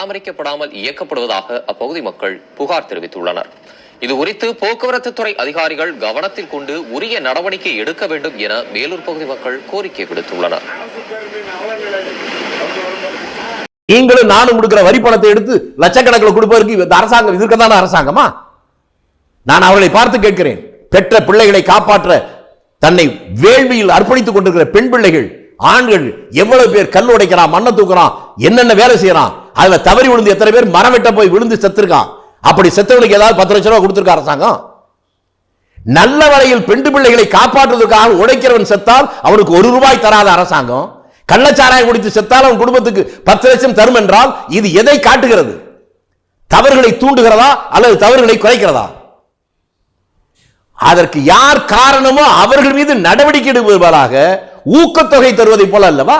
பராமரிக்கப்படாமல் இயக்கப்படுவதாக அப்பகுதி மக்கள் புகார் தெரிவித்துள்ளனர். இதுகுறித்து போக்குவரத்து துறை அதிகாரிகள் கவனத்தில் கொண்டு உரிய நடவடிக்கை எடுக்க வேண்டும் என மேலூர் பகுதி மக்கள் கோரிக்கை விடுத்துள்ளனர். நீங்களும் நானும் கொடுக்கிற வரி பணத்தை எடுத்து லட்சக்கணக்கில் கொடுப்பதற்கு அரசாங்கம் இதற்கான அரசாங்கமா? நான் அவர்களை பார்த்து கேட்கிறேன். பெற்ற பிள்ளைகளை காப்பாற்ற தன்னை வேள்வியில் அர்ப்பணித்துக் கொண்டிருக்கிற பெண் பிள்ளைகள், ஆண்கள் எவ்வளவு பேர் கல் உடைக்கிறான், மண்ணை தூக்குறான், என்னென்ன வேலை செய்யறான். அதுல தவறி விழுந்து எத்தனை பேர் மரம் வெட்ட போய் விழுந்து செத்துருக்கான். அப்படி செத்தவனுக்கு ஏதாவது 10 லட்சம் ரூபாய் கொடுத்திருக்க அரசாங்கம்? நல்ல வரையில் பெண் பிள்ளைகளை காப்பாற்றுவதற்காக உடைக்கிறவன் செத்தால் அவனுக்கு 1 ரூபாய் தராத அரசாங்கம் கள்ளச்சாராயம் குடித்து செத்தால் அவன் குடும்பத்துக்கு 10 லட்சம் தரும் என்றால் இது எதை காட்டுகிறது? தவறுகளை தூண்டுகிறதா அல்லது தவறுகளை குறைக்கிறதா? அதற்கு யார் காரணமோ அவர்கள் மீது நடவடிக்கை எடுப்பதாக ஊக்கத்தொகை தருவதை போல அல்லவா?